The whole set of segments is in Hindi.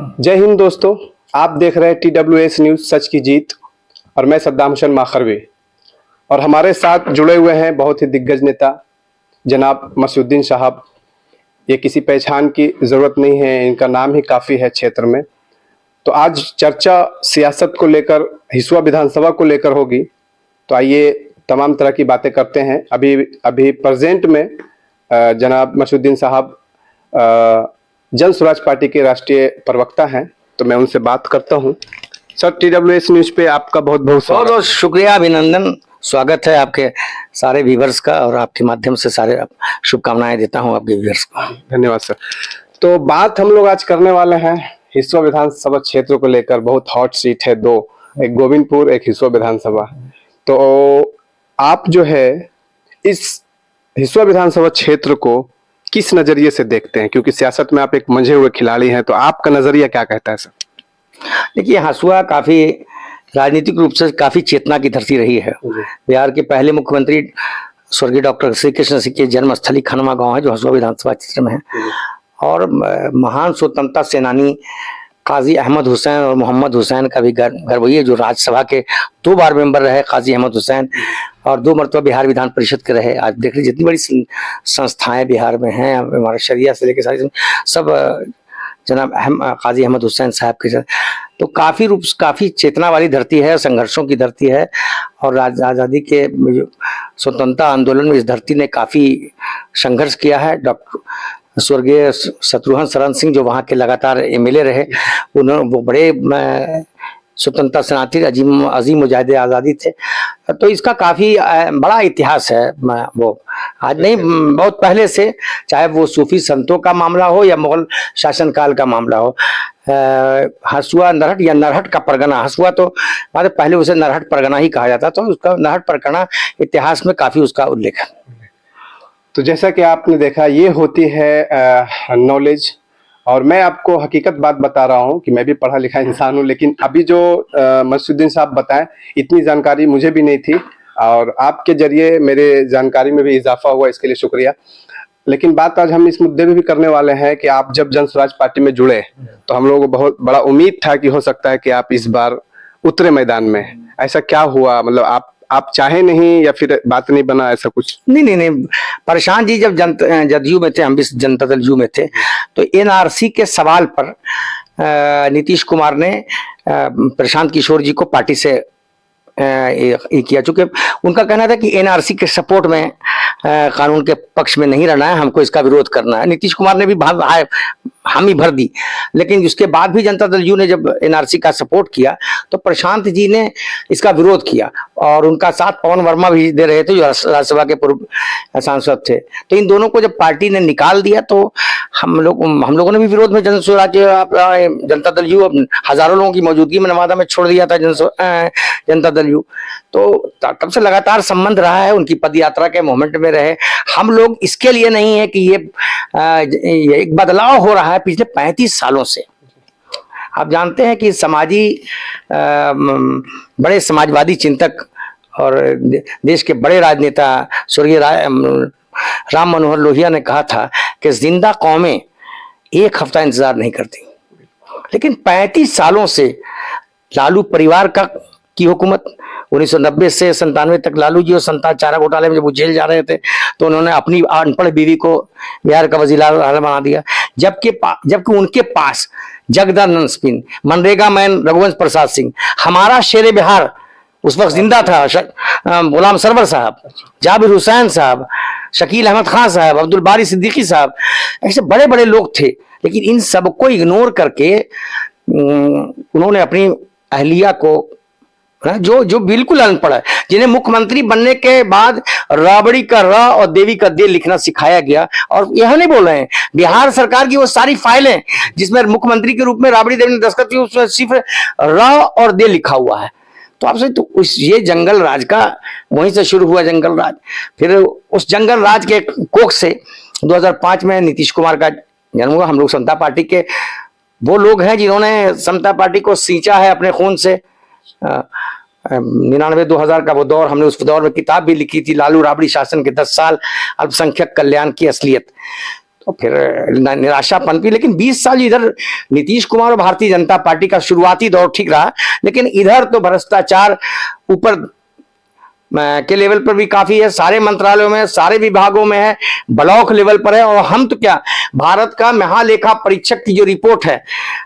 जय हिंद दोस्तों, आप देख रहे हैं TWS न्यूज सच की जीत और मैं सद्दाम हुसैन माखरवी। और हमारे साथ जुड़े हुए हैं बहुत ही दिग्गज नेता जनाब मसउद्दीन साहब। ये किसी पहचान की ज़रूरत नहीं है, इनका नाम ही काफ़ी है क्षेत्र में। तो आज चर्चा सियासत को लेकर, हिसुआ विधानसभा को लेकर होगी। तो आइए तमाम तरह की बातें करते हैं। अभी प्रेजेंट में जनाब मसउद्दीन साहब जन स्वराज पार्टी के राष्ट्रीय प्रवक्ता हैं, तो मैं उनसे बात करता हूं। सर, TWS न्यूज पे आपका बहुत बहुत शुक्रिया, अभिनंदन, स्वागत है आपके सारे व्यूअर्स का और आपके माध्यम से सारे शुभकामनाएं देता हूं आपके व्यूअर्स को। धन्यवाद सर। तो बात हम लोग आज करने वाले हैं हिसुआ विधानसभा क्षेत्र को लेकर। बहुत हॉट सीट है दो, एक गोविंदपुर, एक हिसुआ विधानसभा। तो आप जो है इस हिसुआ विधानसभा क्षेत्र को किस नजरिए से देखते हैं, क्योंकि सियासत में आप एक मंझे हुए खिलाड़ी हैं, तो आपका नजरिया क्या कहता है सर? देखिए, हसुआ काफी राजनीतिक रूप से काफी चेतना की धरती रही है। बिहार के पहले मुख्यमंत्री स्वर्गीय डॉक्टर श्री कृष्ण सिंह की जन्मस्थली खनमा गांव है, जो हसुआ विधानसभा क्षेत्र में है। और महान स्वतंत्रता सेनानी काजी अहमद हुसैन और मोहम्मद हुसैन का भी गर्व है, जो राज्यसभा के 2 बार मेंबर रहे काजी अहमद हुसैन, और 2 मरतबा बिहार विधान परिषद के रहे। आज देख लीजिए जितनी बड़ी संस्थाएं बिहार में हैं, हमारे शरिया से लेकर सारी सब जनाब काजी अहमद हुसैन साहब के। तो काफी चेतना वाली धरती है, संघर्षों की धरती है। और आज़ादी के स्वतंत्रता आंदोलन में इस धरती ने काफी संघर्ष किया है। डॉक्टर स्वर्गीय शत्रुघ्न शरण सिंह, जो वहाँ के लगातार MLA रहे, वो बड़े स्वतंत्रता सेनानी, अजीम मुजाहिद आज़ादी थे। तो इसका काफ़ी बड़ा इतिहास है। वो आज नहीं, बहुत पहले से, चाहे वो सूफी संतों का मामला हो या मुगल शासनकाल का मामला हो। हसुआ नरहट या नरहट का परगना, हसुआ तो पहले उसे नरहट परगना ही कहा जाता, तो उसका नरहट परगना इतिहास में काफ़ी उसका उल्लेख है। तो जैसा कि आपने देखा, ये होती है नॉलेज। और मैं आपको हकीकत बात बता रहा हूँ कि मैं भी पढ़ा लिखा इंसान हूँ, लेकिन अभी जो मसउद्दीन साहब बताएं, इतनी जानकारी मुझे भी नहीं थी, और आपके जरिए मेरे जानकारी में भी इजाफा हुआ, इसके लिए शुक्रिया। लेकिन बात आज हम इस मुद्दे पे भी करने वाले हैं कि आप जब जन स्वराज पार्टी में जुड़े, तो हम लोगों को बहुत बड़ा उम्मीद था कि हो सकता है कि आप इस बार उतरे मैदान में। ऐसा क्या हुआ? मतलब आप चाहे नहीं या फिर बात नहीं बना, ऐसा कुछ? नहीं, प्रशांत जी जब जदयू में थे, हम भी जनता दल यू में थे, तो NRC के सवाल पर नीतीश कुमार ने प्रशांत किशोर जी को पार्टी से किया, चूंकि उनका कहना था कि NRC के सपोर्ट में, कानून के पक्ष में नहीं रहना है, हमको इसका विरोध करना है। नीतीश कुमार ने भी हामी भर दी। लेकिन उसके बाद भी जनता दल यू ने जब NRC का सपोर्ट किया, तो प्रशांत जी ने इसका विरोध किया, और उनका साथ पवन वर्मा भी दे रहे थे, जो राज्यसभा के पूर्व सांसद थे। तो इन दोनों को जब पार्टी ने निकाल दिया, तो हम लोगों ने भी विरोध में जनता दल यू हजारों लोगों की मौजूदगी में नवादा में छोड़ दिया था जनता दल यू। तो तब से लगातार संबंध रहा है, उनकी पद यात्रा के मोमेंट में रहे। हम लोग इसके लिए नहीं है कि ये एक बदलाव हो रहा है पिछले 35 सालों से। आप जानते हैं कि बड़े समाजवादी चिंतक और देश के बड़े राजनेता स्वर्गीय राम मनोहर लोहिया ने कहा था कि जिंदा कौमें 1 हफ्ता इंतजार नहीं करती। लेकिन 35 सालों से लालू परिवार की हुकूमत, 1990 से 97 तक लालू जी और संता चारा घोटाले में जब वो जेल जा रहे थे, तो उन्होंने अपनी अनपढ़ बीवी को बिहार का वजीर आला बना दिया। जबकि उनके पास जगदानंद सिंह, मनरेगा मैन रघुवंश प्रसाद सिंह, हमारा शेर बिहार उस वक्त जिंदा था, गुलाम सरवर साहब, जाबिर हुसैन साहब, शकील अहमद खान साहब, अब्दुल बारी सिद्दीकी साहब, ऐसे बड़े बड़े लोग थे। लेकिन इन सबको इग्नोर करके उन्होंने अपनी अहलिया को, जो बिल्कुल अनपढ़ है, जिन्हें मुख्यमंत्री बनने के बाद राबड़ी का र और देवी का दे लिखना सिखाया गया। और यह नहीं बोल रहे हैं, बिहार सरकार की वो सारी फाइलें जिसमें मुख्यमंत्री के रूप में राबड़ी देवी ने दस्तखत की, उसमें सिर्फ र और दे लिखा हुआ है। तो आपसे तो ये जंगल राज का वहीं से शुरू हुआ जंगल राज। फिर उस जंगल राज के कोख से 2005 में नीतीश कुमार का जन्म हुआ। हम लोग समता पार्टी के वो लोग हैं जिन्होंने समता पार्टी को सींचा है अपने खून से। 99-2000 का वो दौर, हमने उस दौर में किताब भी लिखी थी, लालू राबड़ी शासन के 10 साल, अल्पसंख्यक कल्याण की असलियत। तो फिर निराशा पनपी। लेकिन 20 साल इधर नीतीश कुमार और भारतीय जनता पार्टी का शुरुआती दौर ठीक रहा, लेकिन इधर तो भ्रष्टाचार ऊपर के लेवल पर भी काफी है, सारे मंत्रालयों में, सारे विभागों में है, ब्लॉक लेवल पर है। और हम तो क्या, भारत का महालेखा परीक्षक की जो रिपोर्ट है,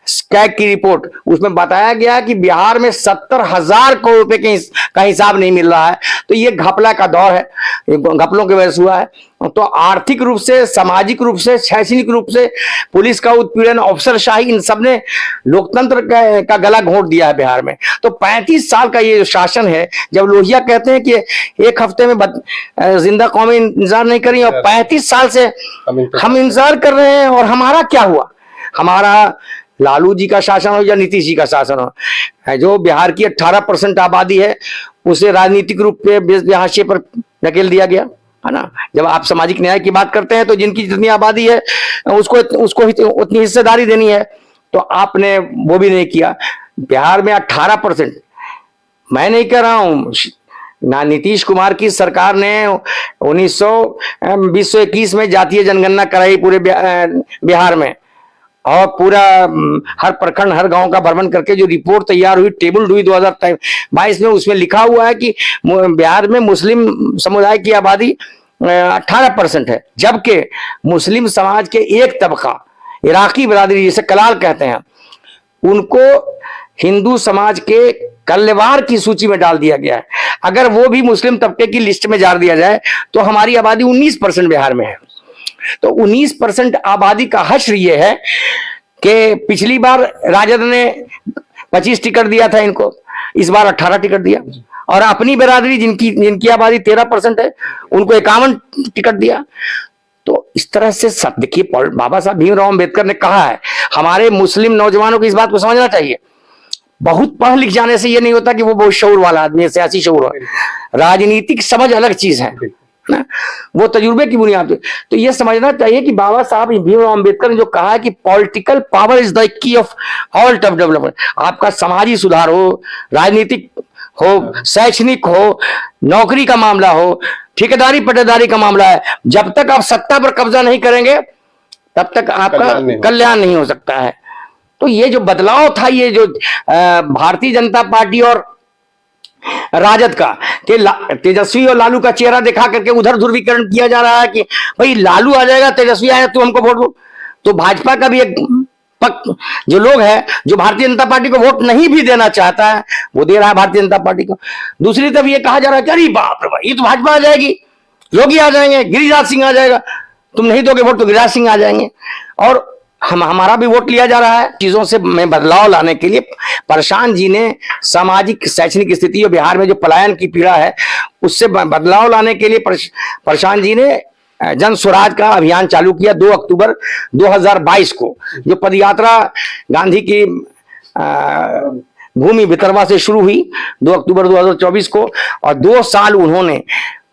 स्कैग की रिपोर्ट, उसमें बताया गया कि बिहार में 70,000 करोड़ रुपए का हिसाब नहीं मिल रहा है। तो ये घपला का दौर है, घपलों की वजह से हुआ है। तो आर्थिक रूप से, सामाजिक रूप से, शैक्षणिक रूप से पुलिस का उत्पीड़न, अफसरशाही, इन सब ने लोकतंत्र का गला घोंट दिया है बिहार में। तो 35 साल का ये जो शासन है, जब लोहिया कहते हैं कि एक हफ्ते में जिंदा कौमें इंतजार नहीं करी, और 35 साल से हम इंतजार कर रहे हैं, और हमारा क्या हुआ? हमारा लालू जी का शासन हो या नीतीश जी का शासन हो, जो बिहार की 18% आबादी है उसे राजनीतिक रूप पे हाशिए पर धकेल दिया गया है ना। जब आप सामाजिक न्याय की बात करते हैं तो जिनकी जितनी आबादी है उसको उतनी हिस्सेदारी देनी है, तो आपने वो भी नहीं किया। बिहार में 18%, मैं नहीं कह रहा हूं ना, नीतीश कुमार की सरकार ने 2021 में जातीय जनगणना कराई पूरे बिहार में, और पूरा हर प्रखंड, हर गांव का भ्रमण करके जो रिपोर्ट तैयार हुई, टेबल हुई 2022 में, उसमें लिखा हुआ है कि बिहार में मुस्लिम समुदाय की आबादी 18% है, जबकि मुस्लिम समाज के एक तबका, इराकी बिरादरी जिसे कलाल कहते हैं, उनको हिंदू समाज के कल्लेवार की सूची में डाल दिया गया है। अगर वो भी मुस्लिम तबके की लिस्ट में डाल दिया जाए तो हमारी आबादी 19% बिहार में है। तो 19% आबादी का हश्र ये है कि पिछली बार राजद ने 25 टिकट दिया था इनको, इस बार 18 टिकट दिया, और अपनी बिरादरी जिनकी आबादी 13% है उनको 51 टिकट दिया। तो इस तरह से सब देखिए, बाबा साहब भीमराव अंबेडकर ने कहा है, हमारे मुस्लिम नौजवानों को इस बात को समझना चाहिए। बहुत पढ़ लिख जाने से ये नहीं होता कि वो बहुत शऊर वाला आदमी है, सियासी शऊर हो, राजनीतिक समझ अलग चीज है ना, वो तजुर्बे की बुनियाद पे। तो ये समझना चाहिए कि बाबा साहब भीमराव अंबेडकर ने जो कहा है कि political power is the key of all development. आपका समाजी सुधार हो, राजनीतिक हो, शैक्षणिक हो, नौकरी का मामला हो, ठेकेदारी पट्टेदारी का मामला है, जब तक आप सत्ता पर कब्जा नहीं करेंगे तब तक आपका कल्याण नहीं हो सकता है। तो ये जो बदलाव था, ये जो भारतीय जनता पार्टी और राजद का, कि तेजस्वी और लालू का चेहरा दिखा करके उधर ध्रुवीकरण किया जा रहा है कि भाई लालू आ जाएगा, तेजस्वी आया तो हमको वोट दो। तो भाजपा का भी एक पक्ष, जो लोग हैं जो भारतीय जनता पार्टी को वोट नहीं भी देना चाहता है, वो दे रहा है भारतीय जनता पार्टी को। दूसरी तरफ ये कहा जा रहा है कि अरे बाप रे बाप, ये तो भाजपा आ जाएगी, योगी आ जाएंगे, गिरिराज सिंह आ जाएगा, तुम नहीं दोगे वोट तो गिरिराज सिंह आ जाएंगे, और हमारा भी वोट लिया जा रहा है। चीजों से में बदलाव लाने के लिए प्रशांत जी ने सामाजिक शैक्षणिक स्थिति और बिहार में जो पलायन की पीड़ा है उससे बदलाव लाने के लिए प्रशांत जी ने जन स्वराज का अभियान चालू किया 2 अक्टूबर 2022 को, जो पदयात्रा गांधी की भूमि भितरवा से शुरू हुई 2 अक्टूबर 2024 को, और 2 साल उन्होंने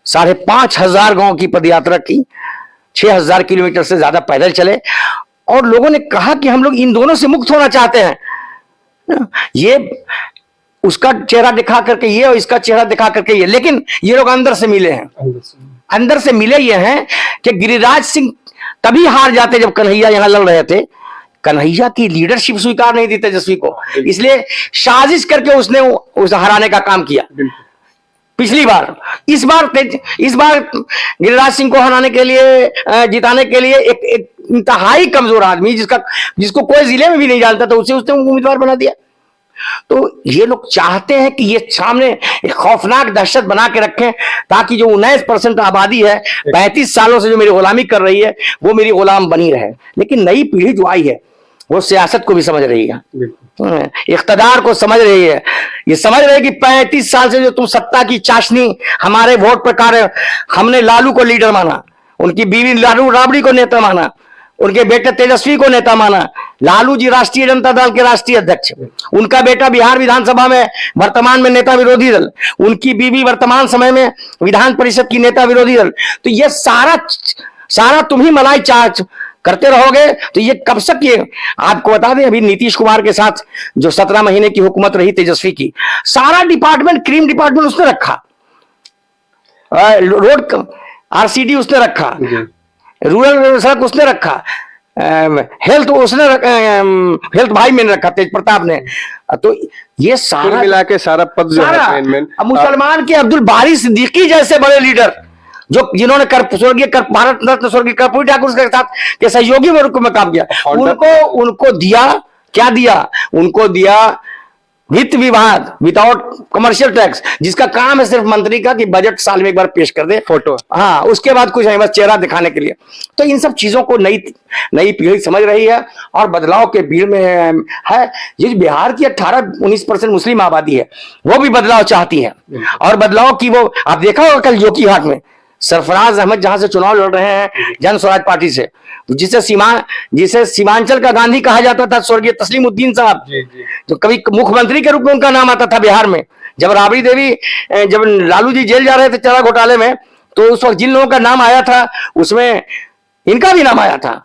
5,500 गांव की पदयात्रा की, 6,000 किलोमीटर से ज्यादा पैदल चले, और लोगों ने कहा कि हम लोग इन दोनों से मुक्त होना चाहते हैं। ये उसका चेहरा दिखा करके ये, और इसका चेहरा दिखा करके ये, लेकिन ये लोग अंदर से मिले हैं। अंदर से मिले ये हैं कि गिरिराज सिंह तभी हार जाते जब कन्हैया यहां लड़ रहे थे। कन्हैया की लीडरशिप स्वीकार नहीं थी तेजस्वी को, इसलिए साजिश करके उसने उसे हराने का काम किया पिछली बार। इस बार गिरिराज सिंह को हराने के लिए, जिताने के लिए एक इंतहाई कमजोर आदमी जिसको कोई जिले में भी नहीं जानता था, उसे उसने उम्मीदवार बना दिया। तो ये लोग चाहते हैं कि ये सामने एक खौफनाक दहशत बना के रखें, ताकि जो 19% आबादी है 35 सालों से जो मेरी गुलामी कर रही है वो मेरी गुलाम बनी रहे। लेकिन नई पीढ़ी जो आई है वो सियासत को भी समझ रही है, इख्तदार को समझ रही है, ये समझ रही है कि 35 साल से जो तुम सत्ता की चाशनी हमारे वोट पर कार्य, हमने लालू को लीडर माना, उनकी बीवी लालू राबड़ी को नेता माना, उनके बेटे तेजस्वी को नेता माना, लालू जी राष्ट्रीय जनता दल के राष्ट्रीय अध्यक्ष, उनका बेटा बिहार विधानसभा में वर्तमान में नेता विरोधी दल, उनकी बीवी वर्तमान समय में विधान परिषद की नेता विरोधी दल। तो ये सारा तुम ही मलाई चार्ज करते रहोगे तो ये कब तक। ये आपको बता दें, अभी नीतीश कुमार के साथ जो 17 महीने की हुकूमत रही तेजस्वी की, सारा डिपार्टमेंट, क्रीम डिपार्टमेंट उसने रखा, रोड RCD उसने रखा, रूरल सड़क उसने रखा, हेल्थ उसने हेल्थ भाई मैंने रखा, तेज प्रताप ने। तो ये सारा मिला के सारा पद जो है चेयरमैन, अब मुसलमान के अब्दुल बारी सिद्दीकी जैसे बड़े लीडर जो जिन्होंने स्वर्गीय भारत रत्न स्वर्गीय कर्पूरी ठाकुर के साथ के सहयोगी में काम किया, उनको दिया क्या दिया? उनको दिया वित्त विभाग विदाउट कमर्शियल टैक्स, जिसका काम है सिर्फ मंत्री का कि बजट साल में एक बार पेश कर दे, फोटो, हाँ, उसके बाद कुछ नहीं, बस चेहरा दिखाने के लिए। तो इन सब चीजों को नई पीढ़ी समझ रही है और बदलाव के भीड़ में है। ये बिहार की 18-19% मुस्लिम आबादी है, वो भी बदलाव चाहती है। और बदलाव की वो आप देखा होगा कल जोकीहाट में सरफराज अहमद जहां से चुनाव लड़ रहे हैं जन स्वराज पार्टी से, जिसे सीमांचल का गांधी कहा जाता था, स्वर्गीय तस्लीमुद्दीन साहब, जो कभी मुख्यमंत्री के रूप में उनका नाम आता था बिहार में। जब राबड़ी देवी, जब लालू जी जेल जा रहे थे चारा घोटाले में, तो उस वक्त जिन लोगों का नाम आया था उसमें इनका भी नाम आया था।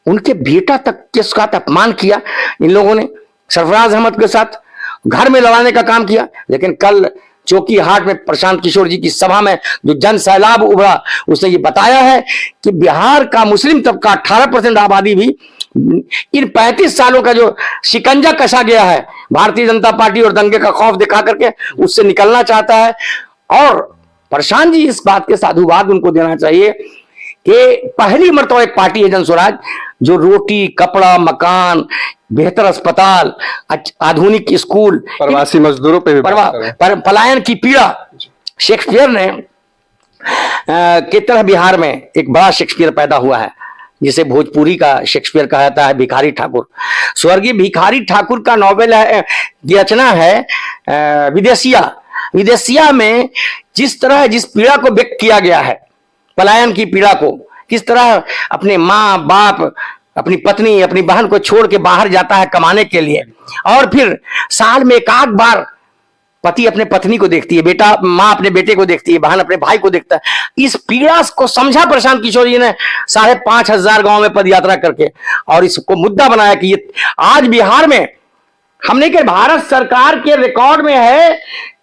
उनके बेटा तक के साथ अपमान किया इन लोगों ने, सरफराज अहमद के साथ घर में लड़ाने का काम किया। लेकिन कल चौकीहाट में प्रशांत किशोर जी की सभा में जो जन सैलाब उभरा, उसने ये बताया है कि बिहार का मुस्लिम तबका 18% आबादी भी इन 35 सालों का जो शिकंजा कसा गया है भारतीय जनता पार्टी और दंगे का खौफ दिखा करके, उससे निकलना चाहता है। और प्रशांत जी इस बात के साधुवाद उनको देना चाहिए कि पहली मर्तबा एक पार्टी है जन स्वराज जो रोटी, कपड़ा, मकान, बेहतर अस्पताल, आधुनिक स्कूल, प्रवासी मजदूरों पे भी पलायन की पीड़ा। शेक्सपियर ने की तरह बिहार में एक बड़ा शेक्सपियर पैदा हुआ है, जिसे भोजपुरी का शेक्सपियर कहा जाता है, भिखारी ठाकुर। स्वर्गीय भिखारी ठाकुर का नॉवेल है, रचना है विदेशिया। विदेशिया में जिस पीड़ा को व्यक्त किया गया है, पलायन की पीड़ा को, किस तरह अपने माँ बाप, अपनी पत्नी, अपनी बहन को छोड़ के बाहर जाता है कमाने के लिए, और फिर साल में एक आध बार पति अपने पत्नी को देखती है, माँ अपने बेटे को देखती है, बहन अपने भाई को देखता है। इस पीड़ा को समझा प्रशांत किशोर जी ने 5,500 गांव में पदयात्रा करके, और इसको मुद्दा बनाया कि ये आज बिहार में हमने के भारत सरकार के रिकॉर्ड में है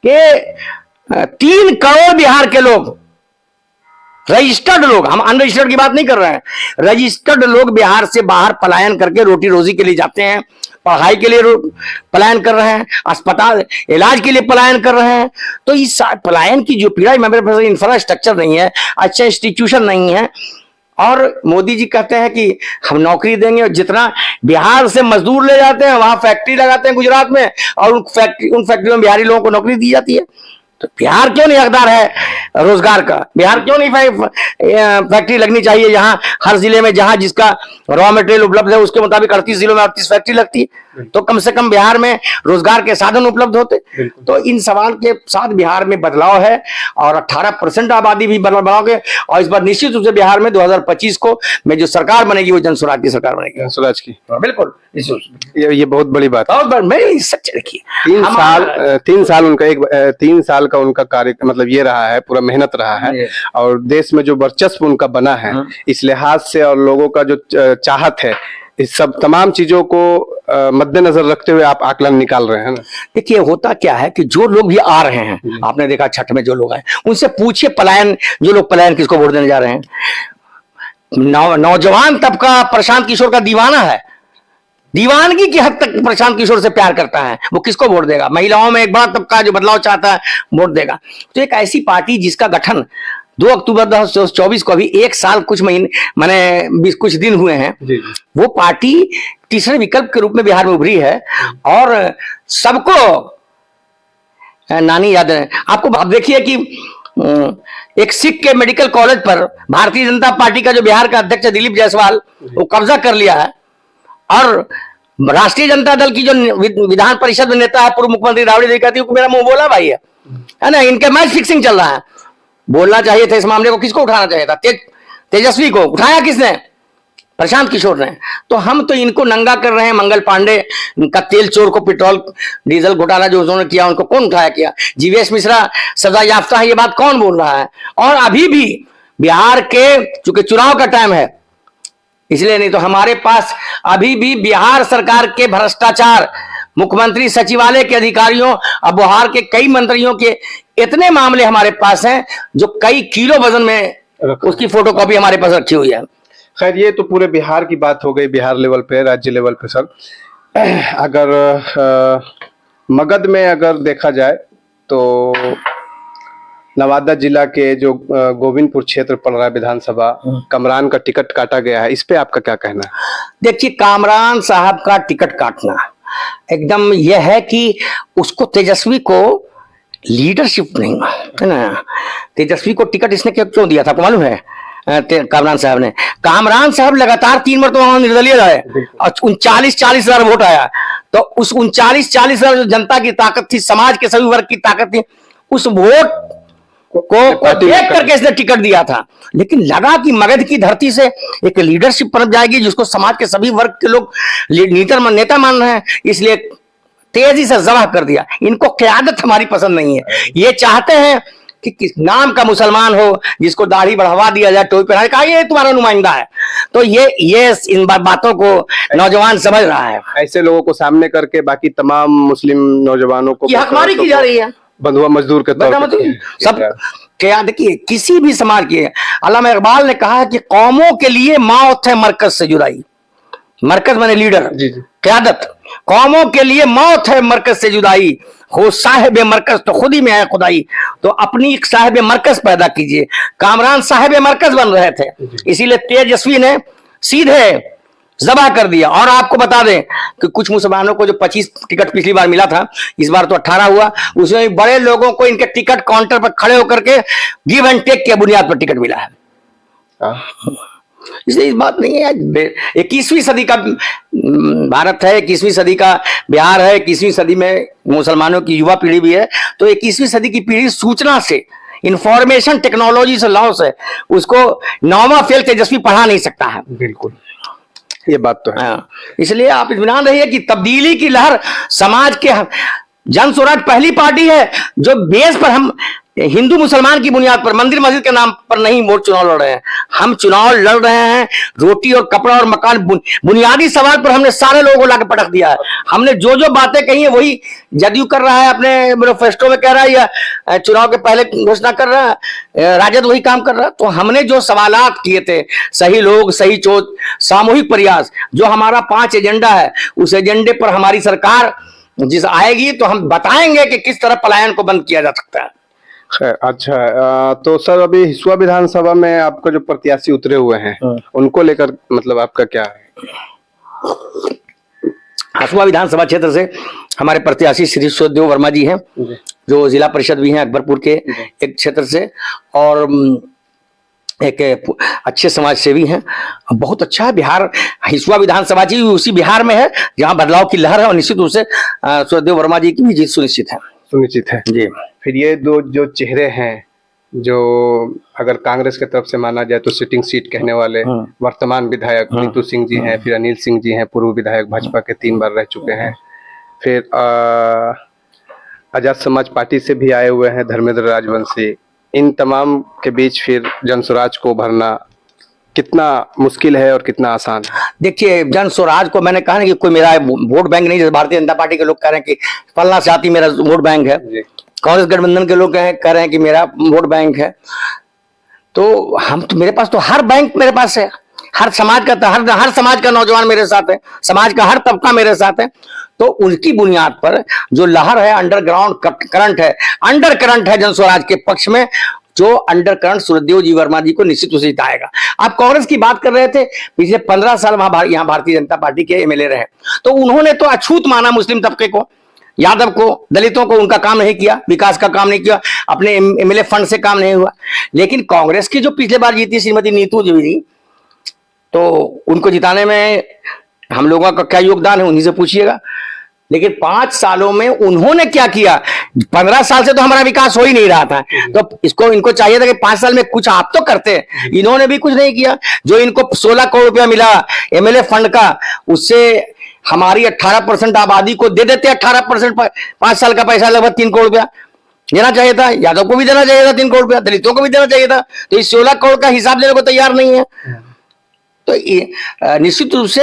कि 3 करोड़ बिहार के लोग, रजिस्टर्ड लोग, हम अनरजिस्टर्ड की बात नहीं कर रहे हैं, रजिस्टर्ड लोग बिहार से बाहर पलायन करके रोटी रोजी के लिए जाते हैं, पढ़ाई के लिए पलायन कर रहे हैं, अस्पताल इलाज के लिए पलायन कर रहे हैं। तो इस पलायन की जो पीड़ा, मेरे पास इंफ्रास्ट्रक्चर नहीं है, अच्छा इंस्टीट्यूशन नहीं है, और मोदी जी कहते हैं कि हम नौकरी देंगे, और जितना बिहार से मजदूर ले जाते हैं वहां फैक्ट्री लगाते हैं गुजरात में, और उन फैक्ट्रियों में बिहारी लोगों को नौकरी दी जाती है। तो बिहार क्यों नहीं हकदार है रोजगार का? बिहार क्यों नहीं फैक्ट्री लगनी चाहिए जहां हर जिले में, जहां जिसका रॉ मटेरियल उपलब्ध है उसके मुताबिक 38 जिलों में 38 फैक्ट्री लगती है, तो कम से कम बिहार में रोजगार के साधन उपलब्ध होते। तो इन सवाल के साथ बिहार में बदलाव है, और 18% आबादी भी बदलाव है। और इस बार निश्चित रूप से बिहार में 2025 को में जो सरकार बनेगी वो जन स्वराज की सरकार बनेगी। जन स्वराज की, बिल्कुल, ये बहुत बड़ी बात है। मेरी सच देखिए 3 साल उनका 3 साल का उनका कार्य मतलब ये रहा है, पूरा मेहनत रहा है, और देश में जो वर्चस्व उनका बना है इस लिहाज से, और लोगों का जो चाहत है, इस सब तमाम चीजों को मद्देनजर रखते हुए आप आकलन निकाल रहे हैं ना। देखिए होता क्या है कि जो लोग भी आ रहे हैं, आपने देखा छठ में जो लोग आए, उनसे पूछिए जो लोग पलायन किसको वोट देने जा रहे हैं। नौजवान तबका प्रशांत किशोर का दीवाना है, दीवानगी की हद तक प्रशांत किशोर से प्यार करता है, वो किसको वोट देगा? महिलाओं में एक बड़ा तबका जो बदलाव चाहता है वोट देगा। तो एक ऐसी पार्टी जिसका गठन 2 अक्टूबर 2024 को, अभी 1 साल कुछ महीने माने कुछ दिन हुए हैं, वो पार्टी तीसरे विकल्प के रूप में बिहार में उभरी है, और सबको नानी याद है। आपको आप देखिए कि एक सिख के मेडिकल कॉलेज पर भारतीय जनता पार्टी का जो बिहार का अध्यक्ष दिलीप जायसवाल, वो कब्जा कर लिया है, और राष्ट्रीय जनता दल की जो विधान परिषद में नेता है पूर्व मुख्यमंत्री राबड़ी देवी, कहती है मेरा मुंह बोला भाई है ना, इनके मैच फिक्सिंग चल रहा है। बोलना चाहिए था इस मामले को, किसको उठाना चाहिए था? तेजस्वी को। उठाया किसने? प्रशांत किशोर ने। तो हम तो इनको नंगा कर रहे हैं। मंगल पांडे का तेल चोर को पेट्रोल डीजल घोटाला जो उन्होंने किया, उनको कौन उठाया किया? जीवीएस मिश्रा सजा याफ्ता है, ये बात कौन बोल रहा है? और अभी भी बिहार के, चूंकि चुनाव का टाइम है इसलिए नहीं, तो हमारे पास अभी भी बिहार सरकार के भ्रष्टाचार, मुख्यमंत्री सचिवालय के अधिकारियों, अब बिहार के कई मंत्रियों के इतने मामले हमारे पास हैं जो कई किलो वजन में उसकी फोटोकॉपी हमारे पास रखी हुई है। खैर ये तो पूरे बिहार की बात हो गई, बिहार लेवल पे, राज्य लेवल पे सर। अगर मगध में अगर देखा जाए तो नवादा जिला के जो गोविंदपुर क्षेत्र पड़ रहा है विधानसभा, कमरान का टिकट काटा गया है, इस पे आपका क्या कहना है? देखिए, कामरान साहब का टिकट काटना एकदम यह है कि उसको, तेजस्वी को लीडरशिप नहीं है ना। तेजस्वी को टिकट इसने क्यों दिया था आपको मालूम है? कामरान साहब ने, कामरान साहब लगातार 3 मरतबा निर्दलीय रहे और 39-40 हजार वोट आया। तो उस 39-40 हजार जो जनता की ताकत थी, समाज के सभी वर्ग की ताकत थी, उस वोट को देख करके इसने टिकट दिया था। लेकिन लगा कि मगध की धरती से एक लीडरशिप पनप जाएगी जिसको समाज के सभी वर्ग के लोग नेता मान रहे हैं, इसलिए तेजी से जब्ह कर दिया। इनको क़यादत हमारी पसंद नहीं है। ये चाहते हैं कि किस नाम का मुसलमान हो जिसको दाढ़ी बढ़वा दिया जाए, टोपी पहना, कहा ये तुम्हारा नुमाइंदा है। तो ये इन बातों को नौजवान समझ रहा है। ऐसे लोगों को सामने करके बाकी तमाम मुस्लिम नौजवानों को हकमारी की जा रही है, बंधुआ मजदूर के तौर पर सब। क्या देखिए, किसी भी समाज के, अल्लामा इकबाल ने कहा है कि कौमों के लिए मौत है मरकज से जुदाई। मरकज माने लीडर, क़यादत। कौमों के लिए मौत है मरकज से जुदाई, हो साहिब मरकज तो खुद ही में है खुदाई। तो अपनी एक साहिब मरकज पैदा कीजिए। कामरान साहिब मरकज बन रहे थे, इसीलिए तेजस्वी ने सीधे जबा कर दिया। और आपको बता दें कि कुछ मुसलमानों को जो 25 टिकट पिछली बार मिला था, इस बार तो 18 हुआ, उसमें बड़े लोगों को इनके टिकट काउंटर पर खड़े होकर के गिव एंड टेक के बुनियाद पर टिकट मिला है। इसलिए इस बात नहीं है। 21वीं सदी का भारत है, 21वीं सदी का बिहार है, 21वीं सदी में मुसलमानों की युवा पीढ़ी भी है। तो 21वीं सदी की पीढ़ी सूचना से, इंफॉर्मेशन टेक्नोलॉजी से लॉस है, उसको 9वां फेल तेजस्वी पढ़ा नहीं सकता है। बिल्कुल, ये बात तो है। इसलिए आप इत्मीनान रहिए कि तब्दीली की लहर समाज के, जन स्वराज पहली पार्टी है जो बेस पर, हम हिंदू मुसलमान की बुनियाद पर, मंदिर मस्जिद के नाम पर नहीं वोट चुनाव लड़ रहे हैं। हम चुनाव लड़ रहे हैं रोटी और कपड़ा और मकान, बुनियादी सवाल पर हमने सारे लोगों को लाकर पटक दिया है। हमने जो बातें कही है वही जदयू कर रहा है, अपने मैनिफेस्टो में कह रहा है, या चुनाव के पहले घोषणा कर रहा है, राजद वही काम कर रहा है। तो हमने जो सवालात किए थे, सही लोग, सही सोच, सामूहिक प्रयास, जो हमारा 5 एजेंडा है, उस एजेंडे पर हमारी सरकार जिस आएगी तो हम बताएंगे कि किस तरह पलायन को बंद किया जा सकता है। अच्छा, तो सर अभी हिसुआ विधानसभा में आपका जो प्रत्याशी उतरे हुए हैं, उनको लेकर मतलब आपका क्या है? हिसुआ विधानसभा क्षेत्र से हमारे प्रत्याशी श्री सुखदेव वर्मा जी हैं, जो जिला परिषद भी हैं अकबरपुर के एक क्षेत्र से, और एक अच्छे समाज सेवी हैं। बहुत अच्छा है बिहार। हिसुआ विधानसभा जी उसी बिहार में है जहां बदलाव की लहर है, और निश्चित रूप से सुखदेव वर्मा जी की भी जीत सुनिश्चित है जी। फिर ये दो जो चेहरे हैं, जो अगर कांग्रेस की तरफ से माना जाए तो सिटिंग सीट कहने वाले वर्तमान विधायक नीतू सिंह जी हैं, फिर अनिल सिंह जी हैं, पूर्व विधायक भाजपा के 3 बार रह चुके हैं, फिर आजाद समाज पार्टी से भी आए हुए हैं धर्मेंद्र राजवंशी। इन तमाम के बीच फिर जन स्वराज को भरना कितना मुश्किल है और कितना आसान है? देखिए, जन स्वराज को मैंने कहा ना कि कोई मेरा वोट बैंक नहीं, जैसे भारतीय जनता पार्टी के लोग कह रहे हैं कि फलना जाति मेरा वोट बैंक है, कांग्रेस गठबंधन के लोग कह रहे हैं कि मेरा वोट बैंक है। तो हम तो, मेरे पास तो हर बैंक मेरे पास है, हर समाज का, हर समाज का नौजवान मेरे साथ है, समाज का हर तबका मेरे साथ है। तो उनकी बुनियाद पर जो लहर है, अंडरग्राउंड करंट है, अंडर करंट है जन स्वराज के पक्ष में, जो अंडर करंट सुखदेव जी वर्मा जी को निश्चित रूप से जिताएगा। आप कांग्रेस की बात कर रहे थे, पिछले 15 साल वहां यहाँ भारतीय जनता पार्टी के एमएलए रहे, तो उन्होंने तो अछूत माना मुस्लिम तबके को, यादव को, दलितों को, उनका काम नहीं किया, विकास का काम नहीं किया, अपने एमएलए फंड से काम नहीं हुआ। लेकिन कांग्रेस की जो पिछले बार जीती श्रीमती नीतू जी, तो उनको जिताने में हम लोगों का क्या योगदान है, उन्हीं से पूछिएगा। लेकिन 5 सालों में उन्होंने क्या किया? 15 साल से तो हमारा विकास हो ही नहीं रहा था, तो इनको चाहिए था कि 5 साल में कुछ आप तो करते। इन्होंने भी कुछ नहीं किया। जो इनको 16 करोड़ रुपया मिला एमएलए फंड का, उससे हमारी 18% आबादी को दे देते। 18% 5 साल का पैसा लगभग 3 करोड़ रुपया देना चाहिए था। यादव को भी देना चाहिए था 3 करोड़ रुपया, दलितों को भी देना चाहिए था। तो इस 16 करोड़ का हिसाब देने को तैयार नहीं है। तो निश्चित रूप से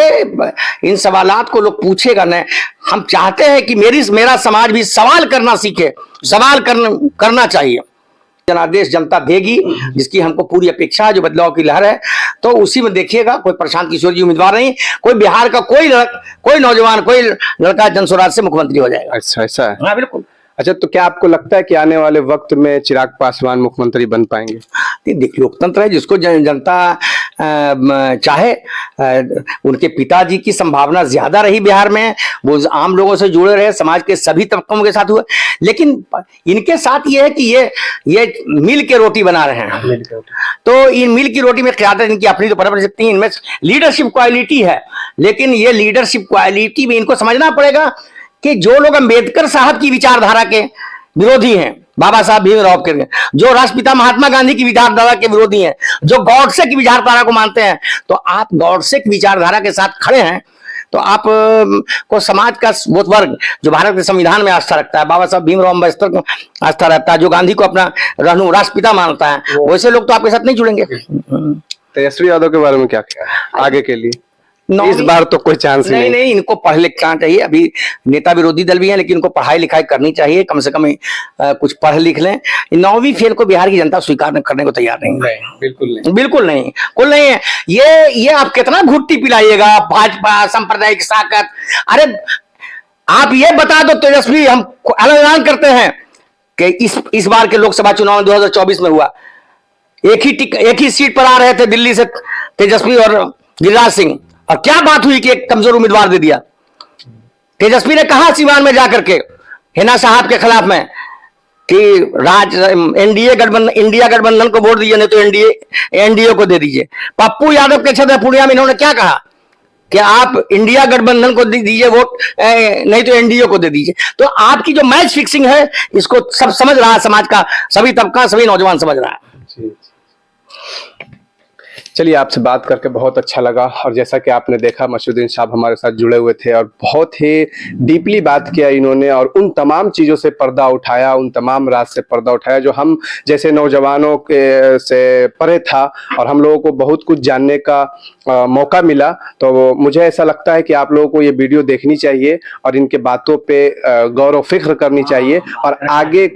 इन सवालात को लोग पूछेगा न। हम चाहते हैं कि मेरा समाज भी सवाल करना सीखे, सवाल करना चाहिए। जनादेश जनता देगी, जिसकी हमको पूरी अपेक्षा है, जो बदलाव की लहर है, तो उसी में देखिएगा। कोई प्रशांत किशोर जी उम्मीदवार नहीं, कोई बिहार का कोई नौजवान, कोई लड़का जनस्वराज से मुख्यमंत्री हो जाएगा। अच्छा, ऐसा है। हाँ बिल्कुल। अच्छा, तो क्या आपको लगता है कि आने वाले वक्त में चिराग पासवान मुख्यमंत्री बन पाएंगे? देखिए, लोकतंत्र है, जिसको जनता चाहे। उनके पिताजी की संभावना ज्यादा रही बिहार में, वो आम लोगों से जुड़े रहे, समाज के सभी तबकों के साथ हुए, लेकिन इनके साथ ये है कि ये मिल के रोटी बना रहे हैं। तो इन मिल की रोटी में क़यादत इनकी अपनी तो पनप सकती है, इनमें लीडरशिप क्वालिटी है, लेकिन ये लीडरशिप क्वालिटी में इनको समझना पड़ेगा कि जो लोग अंबेडकर साहब की विचारधारा के विरोधी हैं, बाबा साहब भीमराव के, जो राष्ट्रपिता महात्मा गांधी की विचारधारा के विरोधी हैं, जो गॉडसे की विचारधारा को मानते हैं, तो आप गॉडसे की विचारधारा के साथ खड़े हैं, तो आप को समाज का वो वर्ग जो भारत के संविधान में आस्था रखता है, बाबा साहब भीमराव अम्बेडकर को आस्था रखता है, जो गांधी को अपना राष्ट्रपिता मानता है, वैसे लोग तो आपके साथ नहीं जुड़ेंगे। तेजस्वी यादव के बारे में क्या कहना आगे के लिए? इस बार तो कोई चांस नहीं, इनको पढ़ लिखना चाहिए। अभी नेता विरोधी दल भी हैं, लेकिन इनको पढ़ाई लिखाई करनी चाहिए, कम से कम कुछ पढ़ लिख लें। 9वीं फेल को बिहार की जनता स्वीकार करने को तैयार नहीं है। बिल्कुल नहीं, कुल नहीं है। ये आप कितना घुट्टी पिलाइएगा, भाजपा सांप्रदायिक ताकत। अरे आप ये बता दो तेजस्वी, हम ऐलान करते हैं कि इस बार के लोकसभा चुनाव 2024 में हुआ, एक ही सीट पर आ रहे थे दिल्ली से तेजस्वी और गिरिराज सिंह, और क्या बात हुई कि एक कमजोर उम्मीदवार दे दिया। तेजस्वी ने कहा सीवान में जाकर के हिना साहब के खिलाफ में कि इंडिया गठबंधन को वोट दीजिए, नहीं तो एनडीए को दे दीजिए। पप्पू यादव के क्षेत्र पूर्णिया में इन्होंने क्या कहा कि आप इंडिया गठबंधन को दीजिए वोट, नहीं तो एनडीए को दे दीजिए। तो आपकी जो मैच फिक्सिंग है, इसको सब समझ रहा है, समाज का सभी तबका, सभी नौजवान समझ रहा है। चलिए, आपसे बात करके बहुत अच्छा लगा, और जैसा कि आपने देखा मसउद्दीन साहब हमारे साथ जुड़े हुए थे और बहुत ही डीपली बात किया इन्होंने, और उन तमाम चीज़ों से पर्दा उठाया, उन तमाम राज से पर्दा उठाया जो हम जैसे नौजवानों के से परे था, और हम लोगों को बहुत कुछ जानने का मौका मिला। तो मुझे ऐसा लगता है कि आप लोगों को ये वीडियो देखनी चाहिए और इनके बातों पे गौर व फिक्र करनी चाहिए, और आगे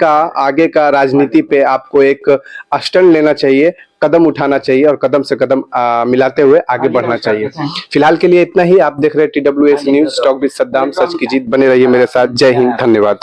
का राजनीति पे आपको एक स्टैंड लेना चाहिए, कदम उठाना चाहिए, और कदम से कदम मिलाते हुए आगे बढ़ना चाहिए। फिलहाल के लिए इतना ही। आप देख रहे हैं TWS news, talk with Saddam, सच की जीत। बने रहिए मेरे साथ। जय हिंद, धन्यवाद।